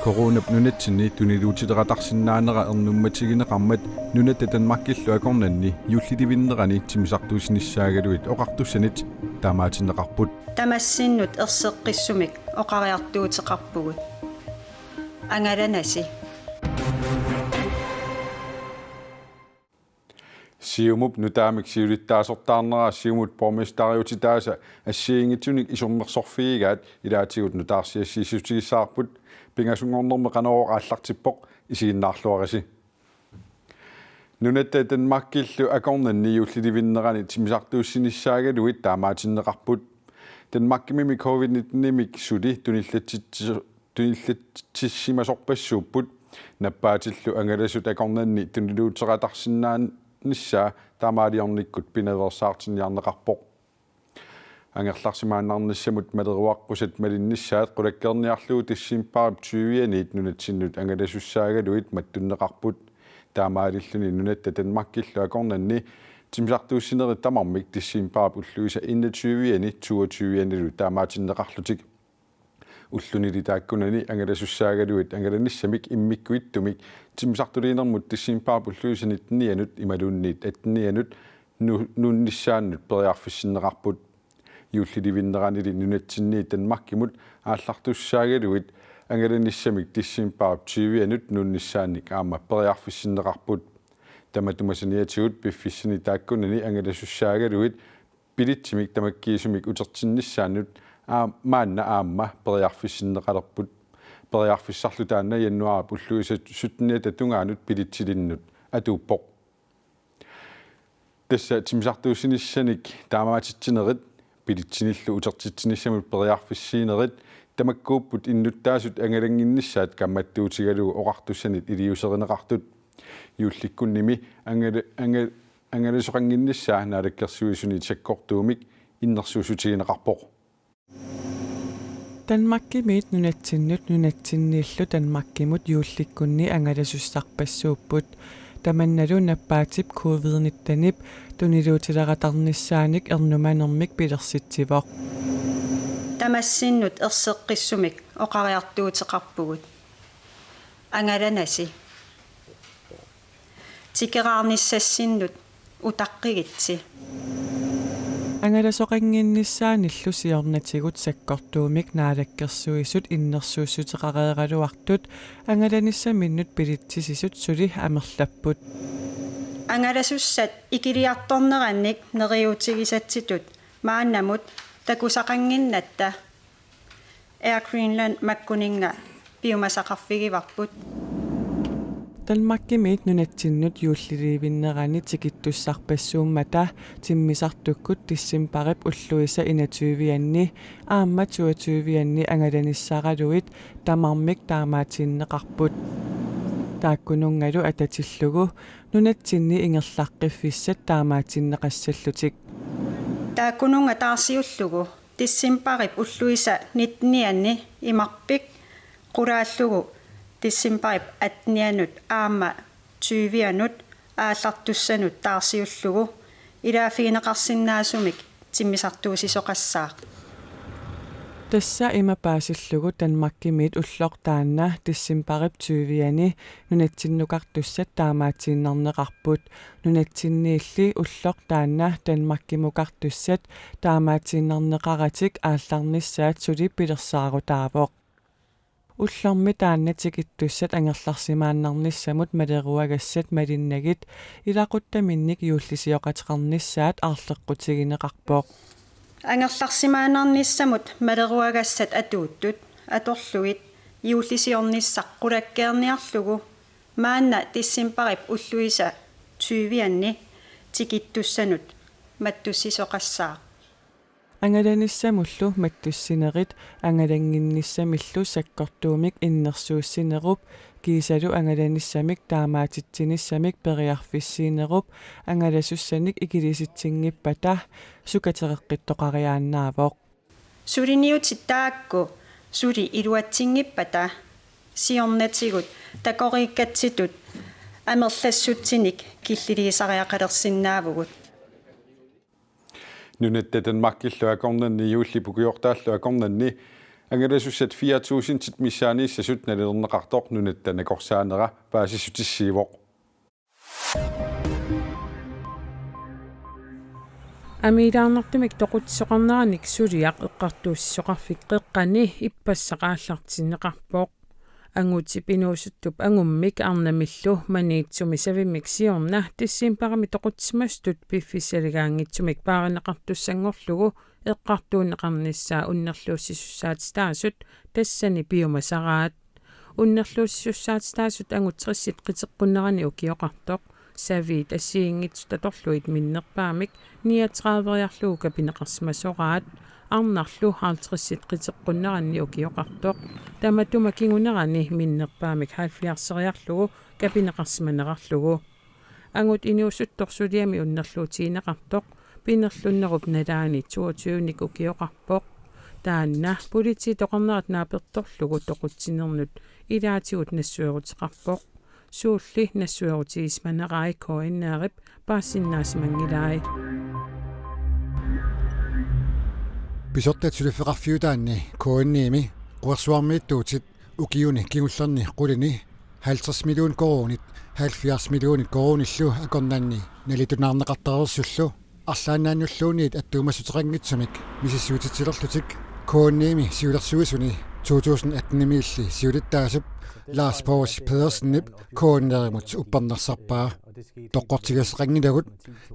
Coronap nunatsinni tuniluutiteqatarsinnaanera ernummatigineqarmat nunata Danmarkillu akornanni yullitivinnerani timisartuusinissaagaluit oqartussanit taamaatinneqarput tamassinnut erseqqissumik oqariartuuteqarpugut angalanasi siumup nutaamik siulittaasortaarnera siumut pormestariutitaasa assiingitunik isornersorfiigaat ilaatigut nutaarsiassiissutigissaarput pingasungornerme qanooq aallartippoq isiginnaarluarisi nunatta Danmarkillu akornanni yullitivinnerani timisartuussinissaagaluit taamaatinneqarput Danmarkimimi covid-19-mik suli tunillattissimasorpassuupput nappaatillu angalasut akornanni tuniluuteqatarsinnaan nissaa taamaaliornikkut pinaversaartinniarneqarpoq angerlarsimaannarnissamut maleruaqqusat malinnissaat qulakkerniarlugu tissimpaarip 20-ianiit nunatsinut angalasussaaгаluit mattunneqarput taamaalilluni nunatta Danmarkillu akornanni timisartuussineri tamarmik tissimpaarip ulluisa 21-iani 22-ianilu taamaatinneqarlutik ullunili taakkunani angalasussaaгаluit angalannissamik immikkuittumik timisartuliinermut tissimpaarip ulluisa 19-ianut imalunniit 18-ianut nunnissaannut periarfissinneqarput yullitivinneranili nunatsinni Danmarkimut aallartussaagaluit angalannissamik tissimpaarip 20-ianut nunnissaannik aama periarfissinneqarput tamatumasaniatigut piffissini taakkunani angalasussaaгаluit pilitsimik tamakkiisumik utertinnissaannut maanna aamma periarfissinneqalerput periarfissarlu taanna jannuarip ulluisa 17 tungaanut pilitsilinnut atuuppoq tassa timisartuussinissanik taamaatittinerit pilitsinillu utertittinissamut periarfissiinerit tamakkuupput innuttaasut angalanginnissaat kammattuutigalugu oqartussanit iliuserineqartut yuullikkunnimi angalisuqanginnissaa naalakkersuisuni sakkortuumik innersuusutigineqarpoq Danmarkimit nunatsinniillu Danmarkimut yuullikkunni angalasussarpassuupput tamannalu nappaatip covid-19 tuniluutileqatarnissaanik ernumanermik pilersitsivoq tamassinnut erseqqissumik oqariartuuteqarpugut angalanasi tikeraarnissassinnut utaqqigitsi angalasoqanginnissaanillu siornatigut sakkortuumik naalakkersuisut innersuussuteqareeraluartut angalanissamminnut pilitsisisut suli amerlapput angalasussat ikiliartornerannik neriutigisatsitut maannamut takusaqanginnatta Air Greenland makkuninga piumasaqarfigivarput Danmarkimit nunatsinut yuulliliivinnerani tikittussarpassuummata timmisartukkut tissimparip ulluisa 21-ianni aamma 22-ianni angalanissaqaluit tamarmik taamaatinneqarput taakkunungalu atatillugu nunatsinni ingerlaqqifissat taamaatinneqassallutik taakkununga taarsiullugu tissimparip ulluisa 19-ianni imarpik qulaallugu tissimparip 18-ianut aamma 20-ianut aallartussanut taarsiullugu ilaafigineqarsinnaasumik timmisartuusisoqassaaq tassa imapaasillugu Danmarkimit ulloqtaanna tissimparip 20-iani nunatsinnuqartussat taamaatiinnerneqarput nunatsinniilli ulloqtaanna Danmarkimuqartussat taamaatiinnerneqaratik aallarnissaat suli pilersaaruutaavoq ullormi taannatikittussat angerlarsimaannarnissamut maleruagassat malinnagit ilaquttaminnik yuullisioqateqarnissaat aarleqqutigineqarpoq angerlarsimaannarnissamut maleruagassat atuuttut atorlugit yuullisiornissaq qulakkeerniarlugu maanna tissimparip ulluisa 20-ianni tikittussanut mattussisoqassaaq angalannissamullu mattussinerit angalanginnissamillu sakkortuumik innersuussinerup kiisalu angalannissamik taamaatittinissamik periarfissiinerup angalasussanik ikilisitsingippata sukatereqqittoqariaannaavoq suliniutittaakku suli iluatsingippata siornatigut takoriikkatsitut amerlassuttinik killiliisariaqalersinnaavugut nunette Danmarkillu akornanni juulli pukuyortaallu akornanni angalassussat 4000 tit missaaniissasut nalilerneqartoq nunette nakorsaanera paasissutissiivoq Амилаарнартумик тоқутсоқарнераник сулиақ эққартууссоқарфик қеққани иппассақааллартиннеқарпоқ ангутип инуусуттуп ангуммик арнамиллу маниитсуми савиммик сиорна тиссимпарами тоқутсимастут пиффиссалигаангитсумик пааринеқартуссангорлугу эққартуунеқарниссаа уннерлууссисуссаатистаасут тассани пиумасараат уннерлууссисуссаатистаасут ангутриссит қитеққуннерани укиоқартоқ савит ассиингитсу таторлуит миннерпаамик 39-яриарлуу капинеқарсимасораат арнарлу 50-ит қитеққуннеранни укиоқартоқ таматума кингунерани миннерпаамик 70-яриарлуу капинеқарсиманерарлугу ангут иниуссутторсулиами уннерлуутиинеқартоқ пинерлуннеруп налаани 22-ник укиоқарпоқ таанна полити тоқарнерат нааперторлугу тоқутсинернут илаатигут нассуерутеқарпоқ суулли нассуерутигисманерай коиннаарип паассиннаасимангилаи писортатсулиффеқарфиутаанни коинниими қуерсуармииттуутит укиуни кигуллерни қулини 50 миллион коронит 70 миллионит корониллу акорнанни налитунаарнеқартарерсуллу арлааннааннуллуунниит аттуумассутеқангитсумик мисиссуутитсилерлутик коинниими сиулерсуисуни 2018 сиулиттаасуп Lars Pors Pedersen koonnerimut upparnersarpaa toqqortigasqangilagut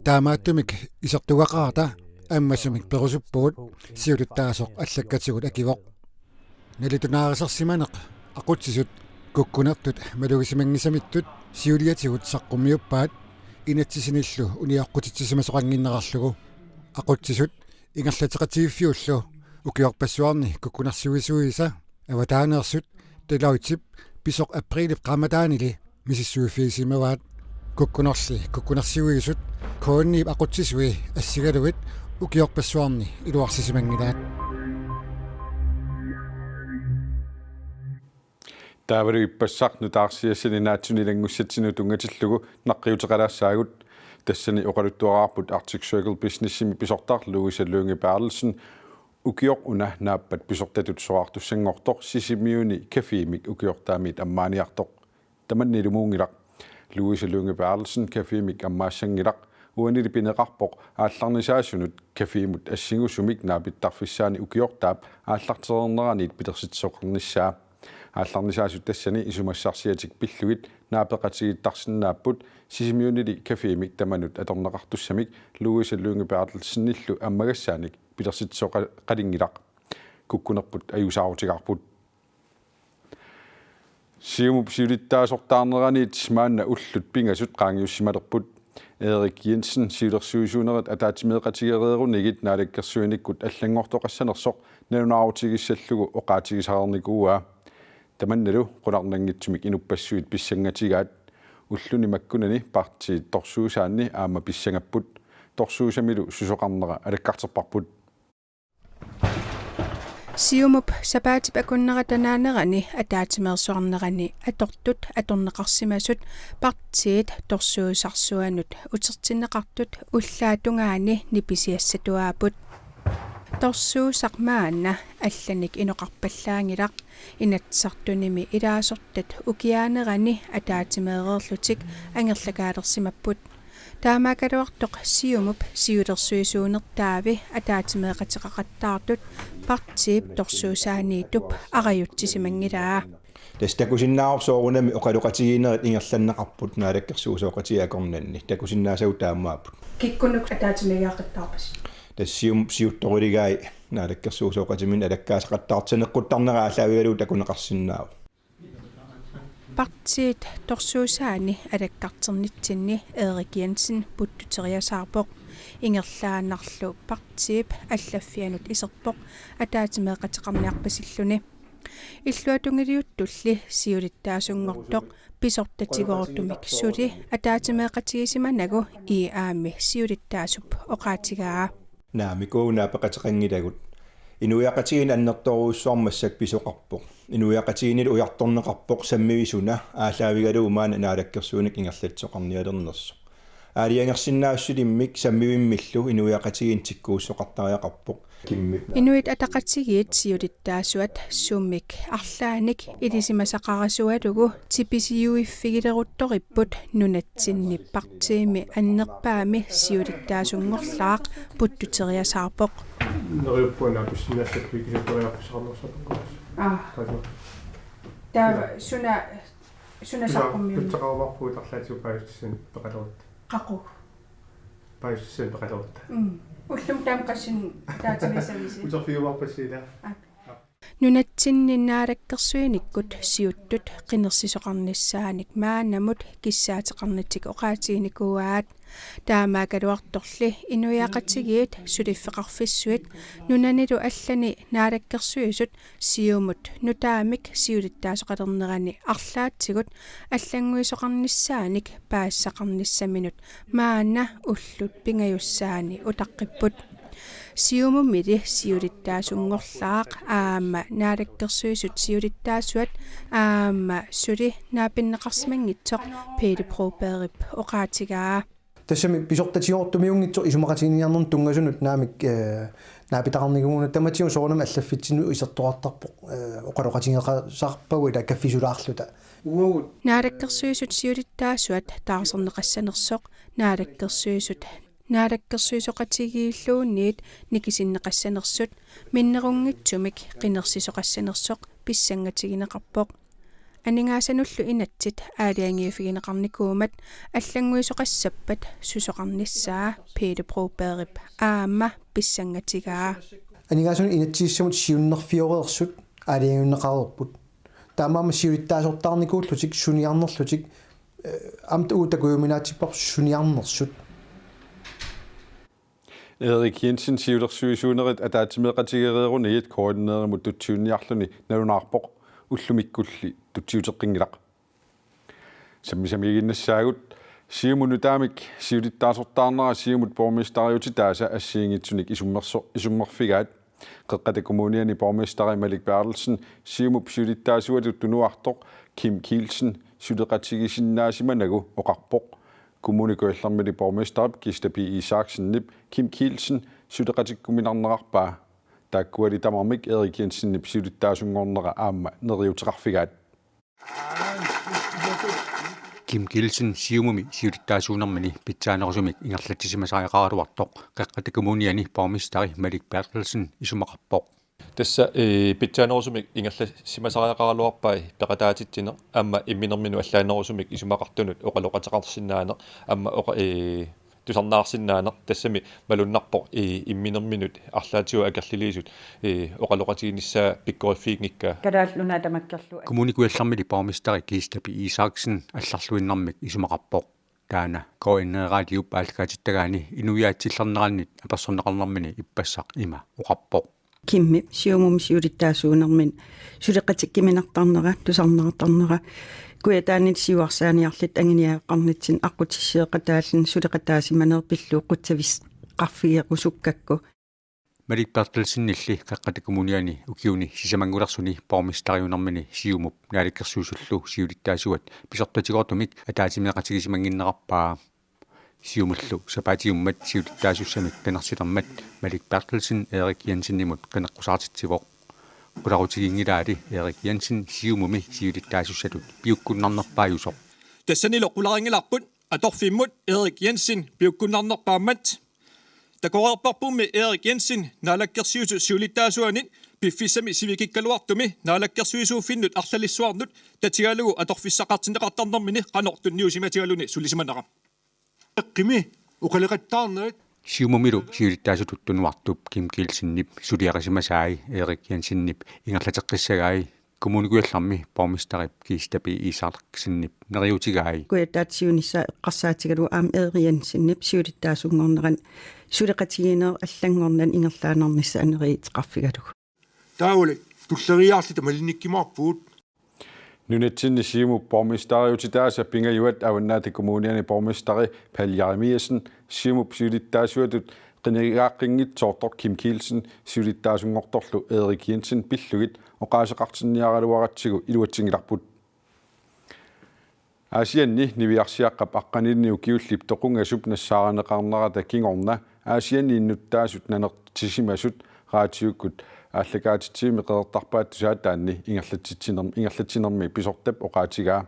taamaattumik isertuaqaarta аммасумик перусуппугут сиулуттаасоқ аллаккатигут акивоқ налитунааrisarsimaneq aqutsisut kukkunertut malugisimangisamittut siuliatигут саққумиуппаат инатсисиниллу униаққутитсисимасоқангиннерарлугу aqutsisut ингерлатеқатигиффиуллу укиорпассуарни куккунарсуисуиса аватаанерсут телаутип писоқ априлип qamataanili мисиссуиффигисимаваат куккунерли куккунарсиуигисут кооннип aqutsисуи ассигалугит укиорпассуарни илуарсисимангилаат таавару иппассарну таарсиассани наатсунилангуссатсину тунгатиллугу наққиутеқалаассаагут тассани оқалуттуараарпут Arctic Circle Business-ими писортаарлугу исаллуунги паарлсин укиоқ уна нааппат писортатут соартуссангортоқ сисимиуни кафеимик укиортаамит аммааниартоқ таманнилумуунгилақ луисалуунги паарлсин кафеимик аммаассангилақ уанили пинеқарпоқ аалларнисаасунут кафеимут ассигусумик наапиттарфиссаани укиортаап ааллартерернераниит питерситсоқарниссаа аалларнисаасут тассани исумассарсиатик пиллугит наапеқатигиттарсинааппут сисимиунили кафеимик таманут аторнеқартуссамик луисалуунги паарлсинниллу аммагассааник питерситсоқалингилақ куккунерпут аюсаарутигарпут сиумуп сиулиттаасортаарнераниит маанна уллут пингасут qaangiussimalerput Erik Jensen сиулерсуисуунерат атаатимеэқатигереерунигит наалаккерсуиниккут аллангортоқассанерсоқ нанунаарутигиссаллугу оқаатигисаарникууа таманналу qunarnanngitsumik inupassuit pissangatigaat уллуни маккунани парти торсуусаанни аама писсангаппут торсуусамилу сусоқарнера алаккартерпарпут сиумуп сапаатип акуннератанаанерани атаатимерсуарнерани атортут аторнеқарсимасут партиит торсуусарсуанут утертиннеқартут уллаатунгаани ниписиассатуаапут торсуусармаанна алланик иноқарпаллаангилақ инатсартуними илаасортат укиаанерани атаатимеерерлутик ангерлакаалерсимаппут таамаакалуартоқ сиумуп сиулерсуисуунертаави атаатимеэқатеқақаттаартут партиип торсуусааниитуп араюттисимангилаа тастакусиннаарсоорунами оқалуқатигиинерит ингерланнеқарпут наалаккерсуусоқатиакорнанни такусиннаасау таамааппут киккунук атаатимеяақаттаарпас тассиум сиутторулигай наалаккерсуусоқатимин алаккаасақаттаартинеққуттарнерааллаавигалуу такунеқарсинаава партиит торсуусаани алаккартернитсинни Erik Jensen путтутериасаарпоқ ингерлааннарлу партиип аллаффианут исерпоқ атаатимеэқатеқарниарпасиллуни иллуатунгилиуттулли сиулиттаасунгортоқ писортатигоортумик сули атаатимеэқатигисиманагу аами сиулиттаасуп оқаатигаа наамикуунаапеқатеқангилагут инуяқатигин аннерторуussуармассак писоқарпоқ инуяқатигинил уярторнеқарпоқ саммивисуна аалаавигалуу маана наалаккерсууник ингерлатсоқарниалернерсо аалиангерсинаассулиммик саммивиммиллу инуяқатигин тиккуусоқартариақарпоқ кимми Inuit ataqatigiit siulittaasuat summik arlaanik ilisимасақарасуалугу типисиуиффигилерутториппут нунатсинниппартиими аннерпаами siulittaasuнгорлаақ путтутериасаарпоқ нериуппуна писсинассак викисуториарписарнерсапаккус таа суна саққумми питсақарварпуут арлаатиу паистсин пеқалерут қақу паистсин пеқалерут уллум таам қассин таатимисависи утерфиуварпассила нунатсинниннаалаккерсуиниккут сиуттут қинерсисоқарниссааник маанамут киссаатеқарнатик оқаатигиникууаат таамаакалуарторли инуяақатигиит сулиффеқарфиссуит нунанилу аллани наалаккерсуисут сиумут нутаамик сиулиттаасоқалернерани арлаатсигут аллангуисоқарниссааник паассақарниссаминут маана уллут пингаюссаани утаққиппут сиумуммили сиулиттаасунгорлаақ аама наалаккерсуисут сиулиттаасуат аама сули наапиннеқарсимангитсоқ пеили проберип оқаатигаа тассами писортатиортумиунгитсо исумақатигиниарнерн тунгасунут наамик наапитақарнигуна таматиу соорнам аллаффитсину исертоартарпо оқалоқатигеқасаарпагуила каффисулаарлута уау наалаккерсуисут сиулиттаасуат таарсернеқассанерсоқ наалаккерсуисоқатигииллуунниит никисиннеқассанерсут миннерунгитсумик қинерсисоқассанерсоқ писсангатигинеқарпоқ анингаасануллу инатсит аалиангиуфигинеқарникуумат аллангуисоқассаппат сусоқарниссаа пеили проберип аама писсангатигаа анигасун инатсииссамут сиуннерфиореерсут аалиангуннеқарерпут таамаама сиулиттаасортаарникууллутик суниарнерлутик амта уутакуйуминаатиппар суниарнерсут Erik Jensen siulersuisuunerit ataatimeqatigereeruniit koordineerimut tutsiunniarluni nalunarpoq ullumikkulli tutsiuteqqingilaq sammisamiginnasaagut siumunutaamik siulittaasortaarnera siumut borgmestariuti taasa assiingitsunik isummerfigaat qeqqata kommuniani borgmestari Malik Bertelsen siumup siulittaasuatut tunuartoq Kim Kielsen suleqatigisinnaasimannagu oqarpoq kommunikoillermili borgmesterip Gistabi Isaksen Kim Kielsen suleqatikkuminarnerarpaa taakkuali tamarmik Erik Jensen siulittaasungornera aamma neriuteqarfigaat Kim Kielsen siumumi siulittaasuunermini pitsaanersumik ingerlattisimasariaqaaruartoq qaqqatakummuniani borgmestari Malik Bertelsen isumaqarpoq tässä pitjaanersumik ingerlassimasariaqaaruarpai peqataatitsine amma imminerminu allaanersumik isumaqartunut oqaloqataqarsinnaane amma tusarnaarsinnaane tassami malunnarpo imminerminut arlaatigu akerliliisut oqaloqatiginissaa pikkorifiignikkaa калааллунаа тамаккерлу kommunikuillermili borgmestari Gistabi Isaksen алларлуиннармик isumaqarpoq taana koinneeraaliup aalkaatittagaani inuyaatsillernerannit apersorneqarnermini ippassaq ima oqarpoq kimmi siumum siulittaasuunermin suleqatikkiminartarnera tusarnaartarnera kuataanit siuarsaaniarlit anginiaqqarnitsin aqutissieqataallin suleqataasimanerpillu quttavis qarfigequsukkakku Malik Bertelsen-nilli qaqqatakummuniani ukiuni sisamangularsuni borgmestariunermini siumup naalikkersuusullu siulittaasuat pisortatigoortumik ataatimeqatigisimangиннеqarpaa siumullu sapatiummat siulittaasuussamik qinarsilermat Malik Bertelsen Erik Jensen-nimut qinaqqusaartitsivoq qularutigingilali Erik Jensen siumumi siulittaasussatut piukkunnarnerpaajusoq тассанило qularingilarput atorfimmut Erik Jensen piukkunnarnerpaammat такоорпарпумми Erik Jensen наалаккерсиусу сиулиттаасуанит пиффиссами сивикиккалуартуми наалаккерсуисууффиннут арлалиссуарнут татигалугу аторфиссақартинеқартарнэрмини қанортунниусиматигалуни сулисиманера эққими уқалеқаттаарнерит siumumilu siulittaasututtunuartup Kim Kielsen-nip suliaqisimasaayi Erik Jensen-nip ingerlateqqissagaai kommunikuillermi borgmesterip Gistabi Isaksen-nip neriutigaai kuataatiunissa eqqarsaatigalu aam Erik Jensen siulittaasungorneran suleqatigineer аллангорнан ингерлаанернисса анериитеқарфигалуг таули туллериаарлита малинниккимаарпуут Nunatsinni siumup borgmestariuti taasa pingajuat avannaati kommuniani borgmestari Paul Jeremiasen siumup siulittaasuatut qinigaaqqiнгitsoortor Kim Kielsen siulittaasungortorlu Erik Jensen pillugit oqaaseqartinniaraluaratsigu iluatsingilarput Aasianni niviarsiaqqap aqqanilni ukiullip toqungasup nassaaranneqarnerata kingorna aasianni innuttaasut nanertisimasut raatiukkut ааллакаатитсиими қеэртарпааттусаатаанни ингерлатсиnermi писортап оqaатигаа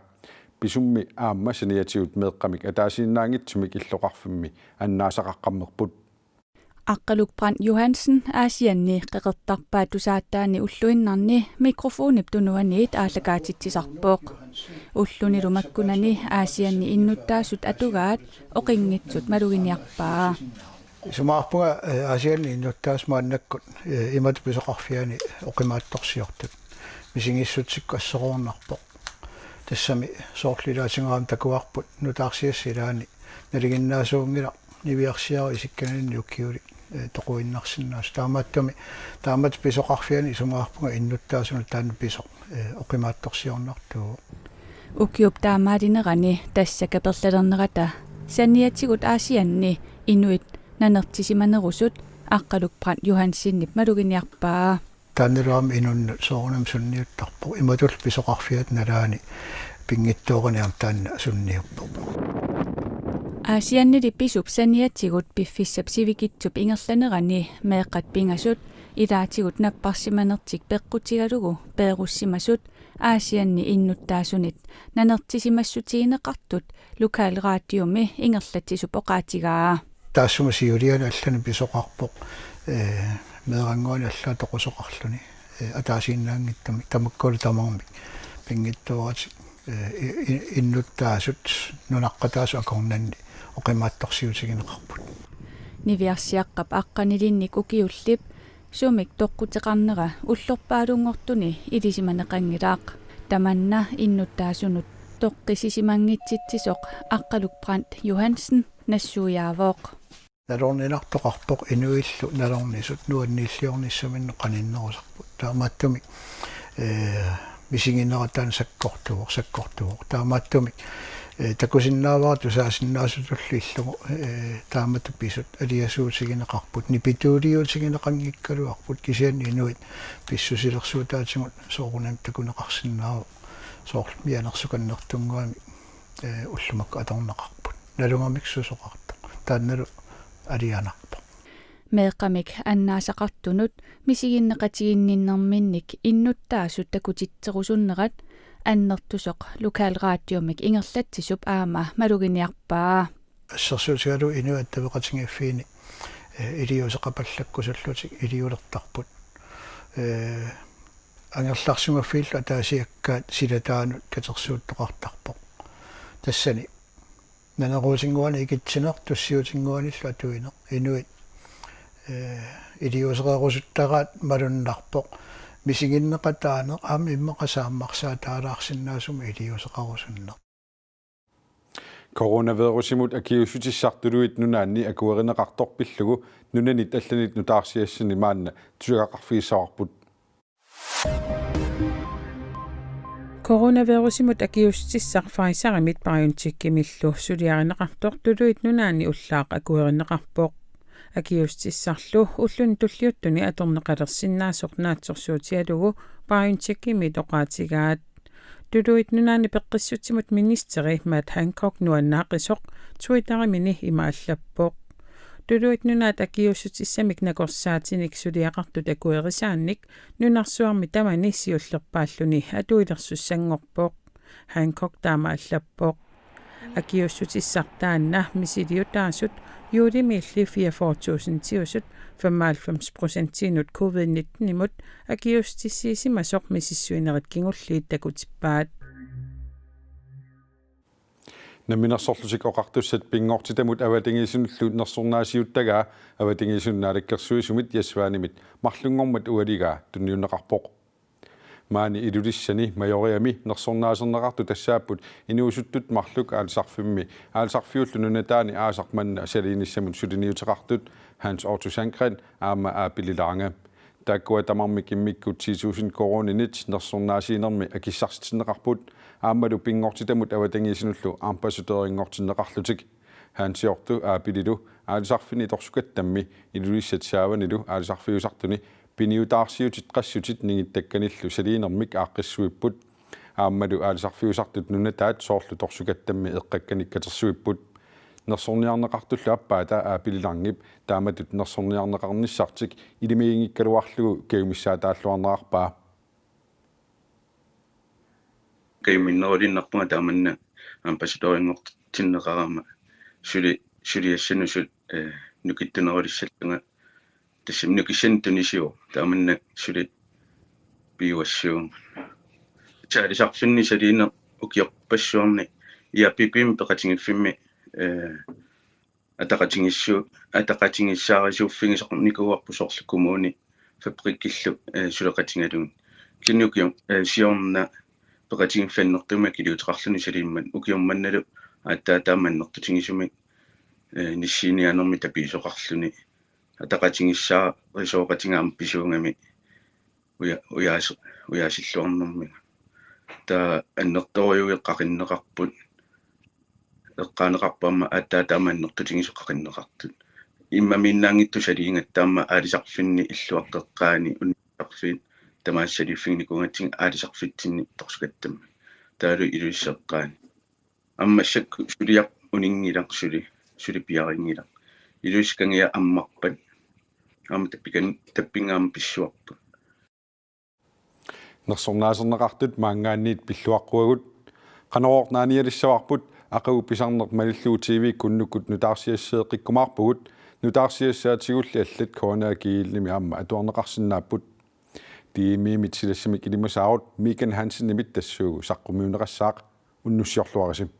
писумми аама саниатигут меэққамик атаасииннаангитсумик иллоқарфимми аннаасақаққаммерпут Аққалук Brandt Johansen аасианни қеқертарпааттусаатаани уллуиннарни микрофонип тунуаниит ааллакаатитсисарпооқ уллунилу маккунани аасианни иннуттаасут атугаат оқингитсут малугиниарпаа Сумаарпуга аасианни иннуттаас мааннаккут имат писоқарфиани оқимаатторсиортут мисингиссутсикку ассеруорнарпоқ тассами соорлилаатингаам такуарпут нутаарсиассилаани налигиннаасуунгила нивиарсиаро исиккананни уккиули тоқуиннарсиннаас таамат писоқарфиани сумаарпуга иннуттаасуна таана писоқ оқимаатторсиорнартуу уккиуп таамаалинерани тассакаперлалернерата саниатигут аасианни инуит нанертисиманерусут аққалук Brandt Johansenнип малугиниарпаа тааннелуам инунну соорунам сунниуттарпо иматул писоқарфиат налаани пингиттоорниам таанна сунниуппо аасианнили писуп саниатигут пиффиссап сивикитсуп ингерланерани меэққат пингасут илаатигут наппарсиманертик пеққутигалугу пееруссимасут аасианни иннуттаасунит нанертисимассутигинеқартут локалраатиуми ингерлатисуп оqaатигаа таассума сиулиана аллани писоқарпоқ меэрангуани аллаа тоқусоқарлуни атаасииннаангиттами тамаккули тамармик пингиттуарати иннуттаасут нунаққатаасу акорнанни оқимаатторсиутигинеқарпут нивиарсиаққап аққанилинник укиуллип сумик тоққутеқарнера уллорпаалунгортуни илисиманеқангилаақ таманна иннуттаасунут тоққисисимангитситсисоқ аққалук Brandt Johansen нассуяавоқ налорнинартоқарпоқ инуиллу налорнисут нуаннииллиорниссаминне қаниннерусарпут таамааттуми мисигинератаан саккортуоқ таамааттуми такусиннааваа тусаасиннаасутуллу иллугу таамату писут алиасуутигинеқарпут нипитуулиутигинеқангиккалуарпут кисианни инуит писсусилерсуутаатигут соорунам такунеқарсинаава соорлу мианерсуканнертунгуами уллумакку аторнеқарпут налунгамик сусоқарта таанналу алианарпо меэққамик аннаасақартунут мисигиннеқатигинниннэрминник иннуттаасут такутитсерусуннерат аннертусоқ локалраатиумик ингерлатсисуп аама малугиниарпаа ассерсуутигалу инуат тавеқатингиффиини илиусеқапаллаккусуллутик илиулертарпут ангерларсугаффииллу атаасиаккаат силатаанут катерсууттоқартарпоқ тассани нанеруутингуани икитсинер туссиутингуаниллу атуинеқ инуит илиусеқарусуттараат малуннарпоқ мисигиннеқатаанеқ аама иммеқасааммарсаа таалаарсиннаасума илиусеқарусуннеқ коронавирусимут акиусутиссартулуит нунаанни акуеринеқарторпиллугу нунанит алланит нутаарсиассани маанна тусугақарфииссаварпут коронавирусимут акиустиссар Pfizer-имит BioNTech-кимиллу сулиаринеқартортулуит нунаани уллаақ акуеринеқарпоқ акиустиссарлу уллун туллиуттуни аторнеқалерсиннаасоқ наатсорсуутиалугу BioNTech-кимит оqaатигаат тулуит нунаани пеққиссутимут министери Matt Hancock нуаннаақисоқ туитаримини имааллаппоқ тулуит нунаат акиусутиссамик накорсаатиник сулиақартут акуерисаанник нунарсуарми тамани сиуллерпааллуни атуилерсуссангорпоқ Hancock таамааллаппоқ акиуссутиссартаанна мисилиутаасут юулимиилли 44.000 95% covid-19 имут акиустиссисимасоқ мисиссуинерит кингуллиит такутиппаат наминерсорлусик оқартуссат пингортитамут аватингисунллут нерсорнаасиуттагаа аватингисуннаалаккерсуисумит ясваанимит марлунгормат уалигаа тунниунеқарпоқ маани илулиссани майориами нерсорнаасернеқарту тассааппут инуусуттут марлук аалсарфимми аалсарфиуллу нунатаани аасарманна салииниссамут сулиниутеқартут Hans Otto Sandgren аама аапилиларанга таккуа тамарми киммиккут 1000 коронинит нерсорнаасиинерми акиссарситинеқарпут аамалу пингортитамут аватангисинуллу амбассадерингортинеқарлутик хаансиорту аапилилу аалсарфини торсукаттамми илулиссат сааванилу аалсарфиусартуни пиниутаарсиутит qassутит нингиттакканиллу салиинермик ааққиссуиппут ааммалу аалисарфиусартут нуна таат соорлу торсукаттамми эққакканиккатерсуиппут нерсорниарнеқартуллу аппаа таа аапилиларнип тааматут нерсорниарнеқарниссартик илимиингиккалуарлугу кеумиссаа тааллуарнеқарпаа кеиминнерулиннарпунга тааманна ампаситорингортиннеқарама шулиассанусут нукиттунерулиссаллунга тассим нукиссан тунисиу тааманна шули биуассуун чаалисарфинни салиинер укиорпассуарни иаппипим пеқатингиффимми атақатингиссаарисууффигисоқникуарпу соорлу коммуни фабриккиллу сулеқатингалун киннукиум сиорна пеқатингиффаннертума килиутеқарлуни салиимман укиорманналу тааманнертутингисуми ниссинианерми таписоқарлуни атақатингиссаа рисооқатингаам писуунгами уяасиллуарнэрми та аннерториуеққақиннеқарпут эққаанеқарпаама таамааннертутингисоққақиннеқартут иммаминнаангитту салиингаттаама аалисарфинни иллуаққеққаани уннарфин тамаассалиффигникунгатсин аалисарфитсинни торсукаттамма таалу илуиссеққаани аммассакку сулиақ унингилақ сули пиарингилақ илуискангиа аммарпат аама таппингаама писсуарпут нерсорнаасернеқартут маангаанниит пиллуаққуагут қанероорнааниалиссаварпут ақагу писарнеқ малиллуу тв куннуккут нутаарсиассеэққиккумаарпугут нутаарсиассаатигулли аллат коонаа кииллими аама атуарнеқарсинааппут тиимиимит силассамик илимасаарут Микен Хансен нимит тассуугу саққумиунеқассаақ уннуссиорлуарисим